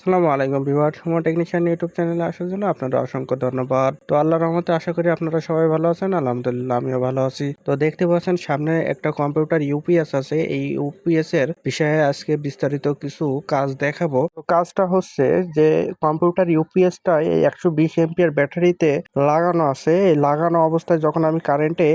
আসসালামু আলাইকুম viewer, Sumo technician YouTube চ্যানেলে আসার জন্য আপনাদের অসংখ্য ধন্যবাদ। তো আল্লাহর রহমতে আশা করি আপনারা সবাই ভালো আছেন। আলহামদুলিল্লাহ আমিও ভালো আছি। তো দেখতে পাচ্ছেন সামনে একটা কম্পিউটার ইউপিএস আছে। এই ইউপিএস এর বিষয়ে আজকে বিস্তারিত কিছু কাজ দেখাবো। তো কাজটা হচ্ছে যে কম্পিউটার ইউপিএসটা এই 120 এমপিয়ার ব্যাটারিতে লাগানো আছে। এই লাগানো অবস্থায় যখন আমি কারেন্টে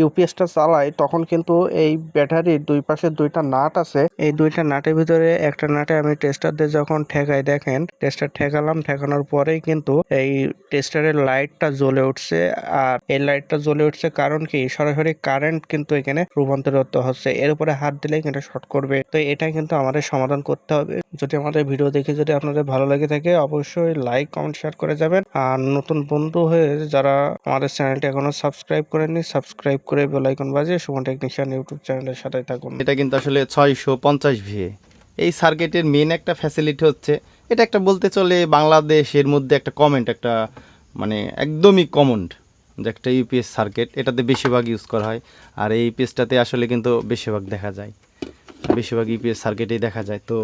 ইউপিএসটা চালাই তখন কিন্তু এই ব্যাটারির দুই পাশে দুইটা নাট আছে। এই দুইটা নাটের ভিতরে একটা নাটে আমি টেস্টার দিয়ে যখন ঠেকাই, দেখেন টেস্টার ঠেকালাম, ঠেকানোর পরেই কিন্তু এই টেস্টারের লাইটটা জ্বলে উঠছে। আর এই লাইটটা জ্বলে উঠছে কারণ কি, সরাসরি কারেন্ট কিন্তু এখানে রূপান্তরিত হচ্ছে। এর উপরে হাত দিলেই কিন্তু শর্ট করবে। তো এটা কিন্তু আমাদের সমাধান করতে হবে। যদি আমাদের ভিডিও দেখে যদি আপনাদের ভালো লেগে থাকে অবশ্যই লাইক কমেন্ট শেয়ার করে যাবেন। আর নতুন বন্ধু হয়ে যারা আমাদের চ্যানেলটি এখনো সাবস্ক্রাইব করেননি, সাবস্ক্রাইব করে বেল আইকন বাজিয়ে সুমন টেকনিশিয়ান ইউটিউব চ্যানেলের সাথে থাকুন। এটা কিন্তু আসলে 650 ভিএ। এই সার্কিটের মেন একটা ফ্যাসিলিটি হচ্ছে, এটা একটা বলতে চলে বাংলাদেশের মধ্যে একটা কমেন্ট, একটা মানে একদমই কমন যে একটা ইউপিএস সার্কিট, এটাতে বেশিরভাগ ইউজ করা হয়। আর এই ইউপিএসটাতে আসলে কিন্তু বেশিরভাগ দেখা যায়, বেশিরভাগ ইউপিএস সার্কিটেই দেখা যায়। তো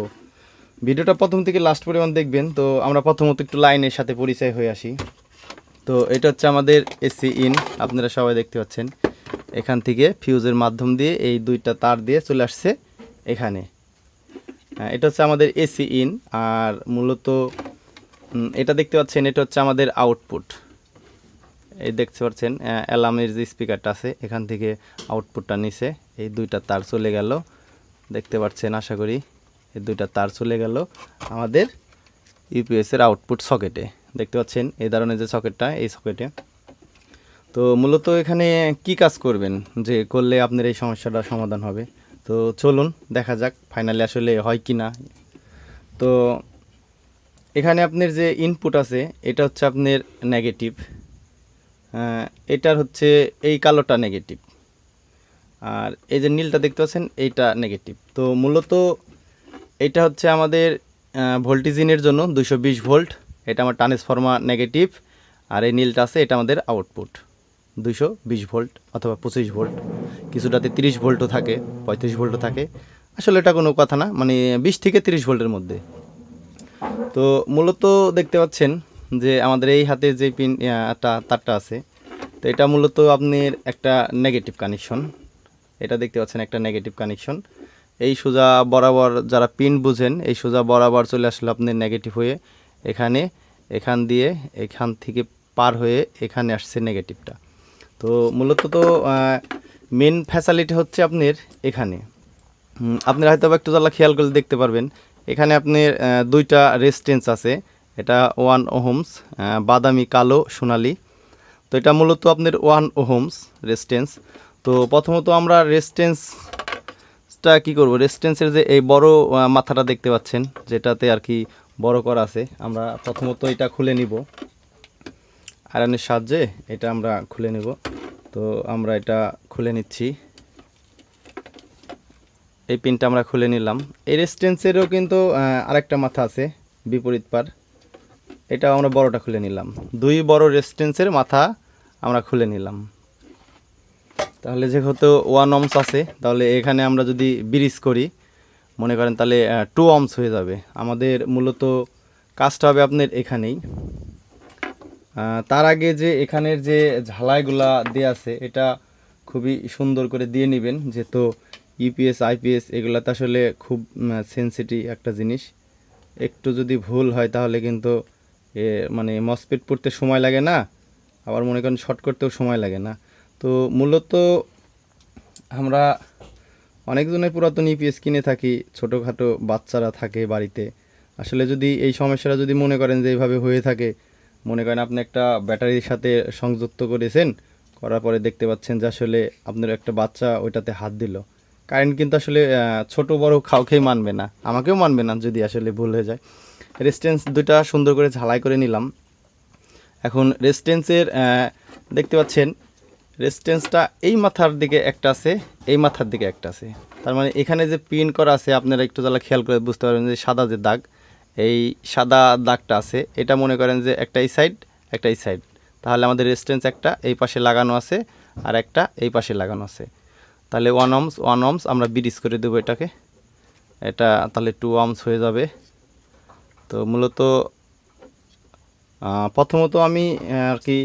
ভিডিওটা প্রথম থেকে লাস্ট পরিমাণ দেখবেন। তো আমরা প্রথমত একটু লাইনের সাথে পরিচয় হয়ে আসি। তো এটা হচ্ছে আমাদের এসি ইন, আপনারা সবাই দেখতে পাচ্ছেন। এখান থেকে ফিউজের মাধ্যম দিয়ে এই দুইটা তার দিয়ে চলে আসছে এখানে। এটা হচ্ছে আমাদের এসি ইন। আর মূলত এটা দেখতে পাচ্ছেন, এটা হচ্ছে আমাদের আউটপুট। এই দেখতে পাচ্ছেন অ্যালার্মের যে স্পিকারটা আছে এখান থেকে আউটপুটটা নিচে এই দুইটা তার চলে গেল, দেখতে পাচ্ছেন আশা করি। এই দুইটা তার চলে গেল আমাদের ইউপিএসের আউটপুট সকেটে, দেখতে পাচ্ছেন এই ধরনের যে সকেটটা, এই সকেটে। তো মূলত এখানে কি কাজ করবেন, যে করলে আপনার এই সমস্যাটা সমাধান হবে। তো চলুন দেখা যাক ফাইনালি আসলে হয় কি না। তো এখানে আপনার যে ইনপুট আছে এটা হচ্ছে আপনার নেগেটিভ, এটার হচ্ছে এই কালোটা নেগেটিভ, আর এই যে নীলটা দেখতে পাচ্ছেন এইটা নেগেটিভ। তো মূলত এটা হচ্ছে আমাদের ভোল্টেজিনের জন্য 220 ভোল্ট, এটা আমার ট্রান্সফরমার নেগেটিভ। আর এই নীলটা আছে এটা আমাদের আউটপুট 220 ভোল্ট অথবা 25 ভোল্ট, কিছুটাতে 30 ভোল্টও থাকে, 35 ভোল্টও থাকে। আসলে এটা কোনো কথা না, মানে 20 থেকে 30 ভোল্টের মধ্যে। তো মূলত দেখতে পাচ্ছেন যে আমাদের এই হাতে যে পিন তারটা আছে, তো এটা মূলত আপনার একটা নেগেটিভ কানেকশন। এটা দেখতে পাচ্ছেন একটা নেগেটিভ কানেকশন। এই সোজা বরাবর যারা পিন বুঝেন, এই সোজা বরাবর চলে আসলে আপনার নেগেটিভ হয়ে এখানে, এখান থেকে পার হয়ে এখানে আসছে নেগেটিভটা। তো মূলত তো মেন ফ্যাসিলিটি হচ্ছে আপনার এখানে। আপনারা হয়তো একটু জ্বালা খেয়াল করলে দেখতে পারবেন এখানে আপনার দুইটা রেজিস্ট্যান্স আছে। এটা 1 ওহমস, বাদামি কালো সোনালি। তো এটা মূলত আপনার 1 ওহমস রেজিস্ট্যান্স। তো প্রথমত আমরা রেজিস্ট্যান্সটা কী করব, রেজিস্ট্যান্সের যে এই বড় মাথাটা দেখতে পাচ্ছেন যেটাতে আর কি বড় করা আছে, আমরা প্রথমত এটা খুলে নিব আয়রনের সাহায্যে। এটা আমরা খুলে নেব। তো আমরা এটা খুলে নিচ্ছি, এই পিনটা আমরা খুলে নিলাম। এই রেজিস্ট্যান্সেরও কিন্তু আরেকটা মাথা আছে বিপরীত পার, এটা আমরা বড়টা খুলে নিলাম। দুই বড় রেজিস্ট্যান্সের মাথা আমরা খুলে নিলাম। তাহলে যেহেতু 1 ওহমস আছে, তাহলে এখানে আমরা যদি ব্রিজ করি মনে করেন, তাহলে 2 ওহমস হয়ে যাবে। আমাদের মূলত কাজটা হবে আপনার এখানেই। তার আগে যে এখানের যে ঝালাইগুলা দেওয়া আছে এটা খুবই সুন্দর করে দিয়ে নেবেন, যেহেতু ইউপিএস আইপিএস এগুলাতে আসলে খুব সেন্সিটিভ একটা জিনিস। একটু যদি ভুল হয় তাহলে কিন্তু মানে মসফেট পড়তে সময় লাগে না, আবার মনে করেন শর্ট করতেও সময় লাগে না। তো মূলত আমরা অনেকজনের পুরাতন ইউপিএস কিনে থাকি, ছোটোখাটো বাচ্চারা থাকে বাড়িতে। আসলে যদি এই সমস্যাটা যদি মনে করেন যে এইভাবে হয়ে থাকে, মনে করেন আপনি একটা ব্যাটারির সাথে সংযুক্ত করেছেন, করার পরে দেখতে পাচ্ছেন যে আসলে আপনার একটা বাচ্চা ওইটাতে হাত দিল, কারেন্ট কিন্তু আসলে ছোট বড় কাউকেই মানবে না, আমাকেও মানবে না যদি আসলে ভুল হয়ে যায়। রেজিস্ট্যান্স দুটা সুন্দর করে ঝালাই করে নিলাম। এখন রেজিস্ট্যান্সের দেখতে পাচ্ছেন রেজিস্ট্যান্সটা এই মাথার দিকে একটা আছে, এই মাথার দিকে একটা আছে। তার মানে এখানে যে পিন করা আছে আপনারা একটু তাহলে খেয়াল করে বুঝতে পারবেন যে সাদা যে দাগ, এই সাদা দাগটা আছে এটা মনে করেন যে একটা এই সাইড একটা এই সাইড। তাহলে আমাদের রেজিস্ট্যান্স একটা এই পাশে লাগানো আছে আর একটা এই পাশে লাগানো আছে। তাহলে 1 ওহমস আমরা ব্রিজ করে দেবো এটাকে, এটা তাহলে 2 ওহমস হয়ে যাবে। তো মূলত প্রথমত আমি আর কি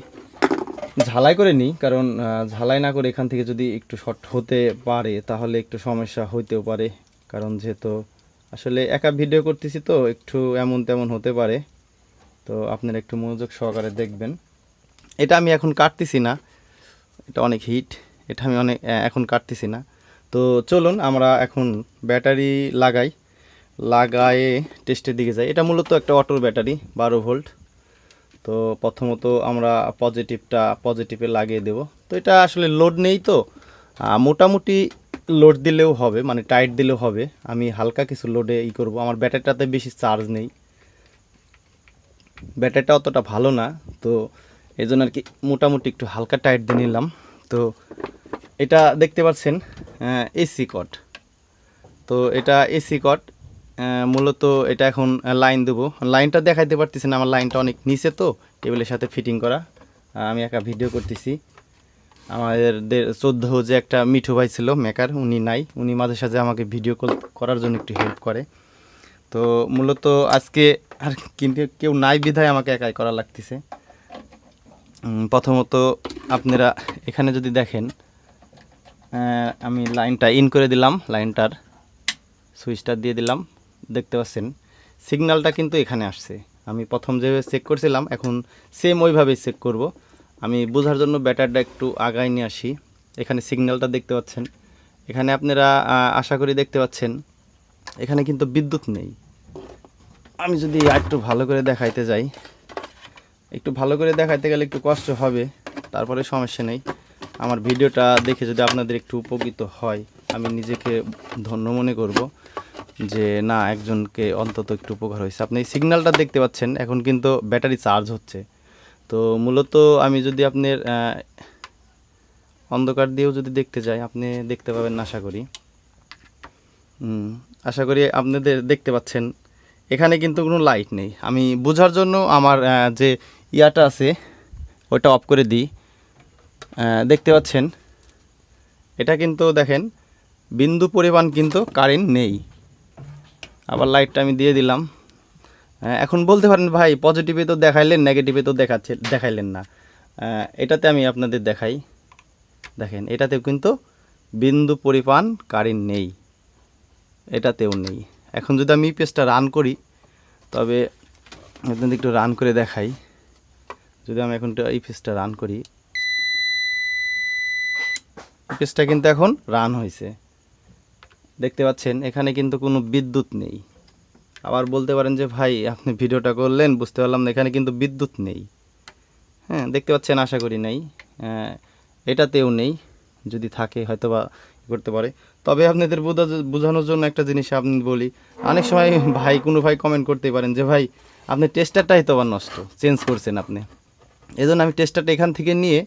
ঝালাই করে নিই, কারণ ঝালাই না করে এখান থেকে যদি একটু শর্ট হতে পারে তাহলে একটু সমস্যা হইতেও পারে, কারণ যেহেতু আসলে একা ভিডিও করতেছি তো একটু এমন তেমন হতে পারে। তো আপনারা একটু মনোযোগ সহকারে দেখবেন। এটা আমি এখন কাটতেছি না, এটা অনেক হিট, এটা আমি এখন কাটতেছি না। তো চলুন আমরা এখন ব্যাটারি লাগায়ে টেস্টের দিকে যাই। এটা মূলত একটা অটোর ব্যাটারি 12 ভোল্ট। তো প্রথমত আমরা পজিটিভে লাগিয়ে দেব। তো এটা আসলে লোড নেই, তো মোটামুটি লোড দিলেও হবে, মানে টাইট দিলেও হবে। আমি হালকা কিছু লোডে করব, আমার ব্যাটারিটাতে বেশি চার্জ নেই, ব্যাটারিটা অতটা ভালো না। তো এই জন্য আর কি মোটামুটি একটু হালকা টাইট দিয়ে নিলাম। তো এটা দেখতে পাচ্ছেন এসি কট। তো এটা এসি কট, মূলত এটা এখন লাইন দেবো। লাইনটা দেখাইতে পারতেছি না, আমার লাইনটা অনেক নিচে তো টেবিলের সাথে ফিটিং করা। আমি একা ভিডিও করতেছি। আমাদের 14 যে একটা মিঠু ভাই ছিল মেকার, উনি নাই, উনি মাঝে সাঝে আমাকে ভিডিও কল করার জন্য একটু হেল্প করে। তো মূলত আজকে আর কিন্তু কেউ নাই বিধায় আমাকে একাই করা লাগতেছে। প্রথমত আপনারা এখানে যদি দেখেন, আমি লাইনটা ইন করে দিলাম, লাইনটার সুইচটা দিয়ে দিলাম। দেখতে পাচ্ছেন সিগন্যালটা কিন্তু এখানে আসছে। আমি প্রথম যেভাবে চেক করছিলাম এখন সেম ওইভাবেই চেক করব। আমি বোঝার জন্য ব্যাটারিটা একটু আগায় নিয়ে আসি। এখানে সিগন্যালটা দেখতে পাচ্ছেন, এখানে আপনারা আশা করি দেখতে পাচ্ছেন এখানে কিন্তু বিদ্যুৎ নেই। আমি যদি একটু ভালো করে দেখাইতে যাই, একটু ভালো করে দেখাইতে গেলে একটু কষ্ট হবে, তারপরে সমস্যা নেই। আমার ভিডিওটা দেখে যদি আপনাদের একটু উপকৃত হয় আমি নিজেকে ধন্য মনে করব, যে না একজনকে অন্তত একটু উপকার হয়েছে। আপনি এই সিগন্যালটা দেখতে পাচ্ছেন, এখন কিন্তু ব্যাটারি চার্জ হচ্ছে। তো মূলত আমি যদি আপনার অন্ধকার দিয়েও যদি দেখতে যাই আপনি দেখতে পাবেন না আশা করি আপনাদের দেখতে পাচ্ছেন এখানে কিন্তু কোনো লাইট নেই। আমি বোঝার জন্য আমার যে ইয়াটা আছে ওটা অফ করে দিই। দেখতে পাচ্ছেন এটা কিন্তু দেখেন বিন্দু পরিমাণ কিন্তু কারেন্ট নেই। আবার লাইটটা আমি দিয়ে দিলাম। এখন বলতে পারেন ভাই পজিটিভে তো দেখাইলেন, নেগেটিভে তো দেখাইলেন না। এটাতে আমি আপনাদের দেখাই, দেখেন এটাতেও কিন্তু বিন্দু পরিমাণ কারেন্ট নেই, এটাতেও নেই। এখন যদি আমি ইপিএসটা রান করি, তবে আপনাদের একটু রান করে দেখাই। যদি আমি এখন ইপিএসটা রান করি, ইপিএসটা কিন্তু এখন রান হয়েছে, দেখতে পাচ্ছেন এখানে কিন্তু কোনো বিদ্যুৎ নেই। আবার বলতে পারেন যে ভাই আপনি ভিডিওটা করলেন বুঝতে পারলাম না, এখানে কিন্তু বিদ্যুৎ নেই। হ্যাঁ দেখতে পাচ্ছেন, আশা করি নেই। এটাতেও নেই, যদি থাকে হয়তো বা করতে পারে। তবে আপনাদের বোঝানোর জন্য একটা জিনিস আপনি বলি, অনেক সময় কোনো ভাই কমেন্ট করতে পারেন যে ভাই আপনি টেস্টারটাই তো আবার নষ্ট, চেঞ্জ করছেন আপনি। এই জন্য আমি টেস্টারটা এখান থেকে নিয়ে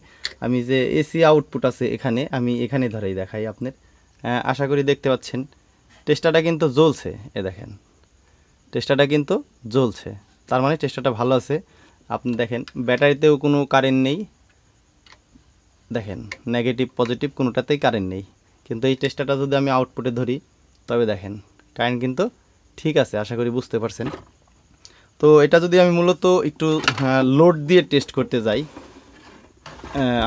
আমি যে এসি আউটপুট আছে এখানে, আমি এখানে ধরেই দেখাই আপনার। আশা করি দেখতে পাচ্ছেন টেস্টারটা কিন্তু জ্বলছে, দেখেন টেস্টারটা কিন্তু জ্বলছে, তার মানে টেস্টারটা ভালো আছে। আপনি দেখেন ব্যাটারিতেও কোনো কারেন্ট নেই, দেখেন নেগেটিভ পজিটিভ কোনোটাতেই কারেন্ট নেই। কিন্তু এই টেস্টারটা যদি আমি আউটপুটে ধরি তবে দেখেন কারেন্ট কিন্তু ঠিক আছে, আশা করি বুঝতে পারছেন। তো এটা যদি আমি মূলত একটু লোড দিয়ে টেস্ট করতে যাই,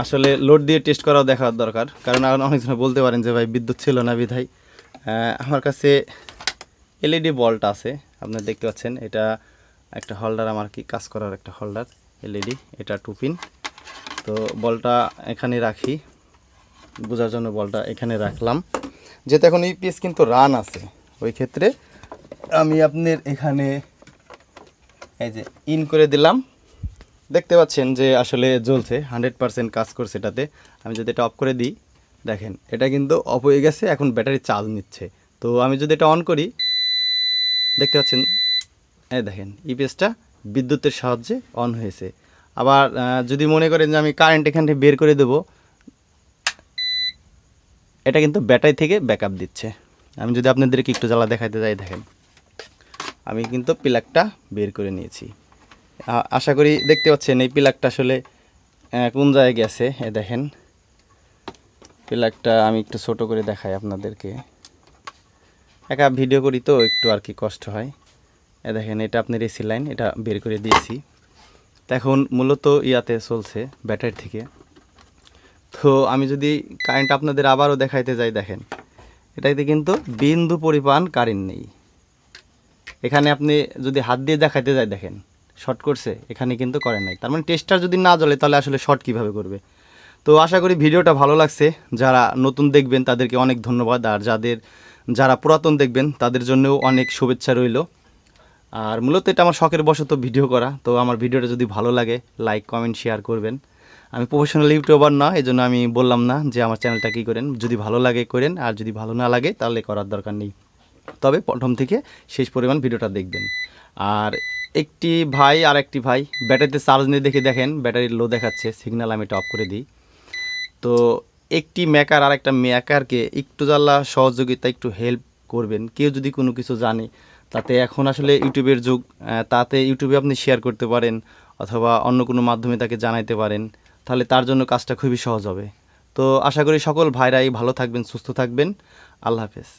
আসলে লোড দিয়ে টেস্ট করাও দেখার দরকার, কারণ অনেকজন বলতে পারেন যে ভাই বিদ্যুৎ ছিল না বিধায়। আমার কাছে এলইডি বলটা আছে, আপনারা দেখতে পাচ্ছেন এটা একটা হোল্ডার, আমার কি কাজ করার একটা হোল্ডার এলইডি, এটা 2 পিন। তো বলটা এখানে রাখি, বোঝার জন্য বলটা এখানে রাখলাম। যেহেতু এখন ইপিএস কিন্তু রান আছে, ওই ক্ষেত্রে আমি আপনার এখানে এই যে ইন করে দিলাম। দেখতে পাচ্ছেন যে আসলে জ্বলছে, 100% কাজ করছে এটাতে। আমি যদি এটা অফ করে দিই, দেখেন এটা কিন্তু অফ হয়ে গেছে, এখন ব্যাটারি চার্জ নিচ্ছে। তো আমি যদি এটা অন করি, দেখতে পাচ্ছেন এই দেখেন ইপিএসটা বিদ্যুতের সাহায্যে অন হয়েছে। আবার যদি মনে করেন যে আমি কারেন্ট এখান থেকে বের করে দেবো, এটা কিন্তু ব্যাটারি থেকে ব্যাকআপ দিচ্ছে। আমি যদি আপনাদেরকে একটু জ্বালা দেখাইতে যাই, দেখেন আমি কিন্তু প্লাগটা বের করে নিয়েছি। আশা করি দেখতে পাচ্ছেন এই প্লাগটা আসলে কোন জায়গায় গেছে। দেখেন প্লাগটা আমি একটু ছোট করে দেখাই আপনাদেরকে, একা ভিডিও করি তো একটু আর কি কষ্ট হয়। দেখেন এটা আপনার এসি লাইন, এটা বের করে দিয়েছি। তো এখন মূলত ইয়াতে চলছে ব্যাটারি থেকে। তো আমি যদি কারেন্ট আপনাদের আবারও দেখাইতে যাই, দেখেন এটাতে কিন্তু বিন্দু পরিমাণ কারেন্ট নেই। এখানে আপনি যদি হাত দিয়ে দেখাইতে যাই, দেখেন শর্ট করছে, এখানে কিন্তু করে নাই। তার মানে টেস্টার যদি না জ্বলে তাহলে আসলে শর্ট কীভাবে করবে। তো আশা করি ভিডিওটা ভালো লাগছে। যারা নতুন দেখবেন তাদেরকে অনেক ধন্যবাদ, আর যারা পুরাতন দেখবেন তাদের জন্যও অনেক শুভেচ্ছা রইল। আর মূলত এটা আমার শখের বশত ভিডিও করা। তো আমার ভিডিওটা যদি ভালো লাগে লাইক কমেন্ট শেয়ার করবেন। আমি প্রফেশনাল ইউটিউবার না, এই জন্য আমি বললাম না যে আমার চ্যানেলটা কী করেন। যদি ভালো লাগে করেন, আর যদি ভালো না লাগে তাহলে করার দরকার নেই। তবে প্রথম থেকে শেষ পরিমাণ ভিডিওটা দেখবেন। আর একটি ভাই আর একটি ভাই ব্যাটারিতে চার্জ নিয়ে দেখেন ব্যাটারি লো দেখাচ্ছে, সিগন্যাল আমি এটা অফ করে দিই। তো একটি মেকার আর একটা মেকারকে একটু জ্বালা সহযোগিতা, একটু হেল্প করবেন। কেউ যদি কোনো কিছু জানে, তাতে এখন আসলে ইউটিউবের যুগ, তাতে ইউটিউবে আপনি শেয়ার করতে পারেন অথবা অন্য কোনো মাধ্যমে তাকে জানাইতে পারেন, তাহলে তার জন্য কাজটা খুবই সহজ হবে। তো আশা করি সকল ভাইরাই ভালো থাকবেন, সুস্থ থাকবেন। আল্লাহ হাফেজ।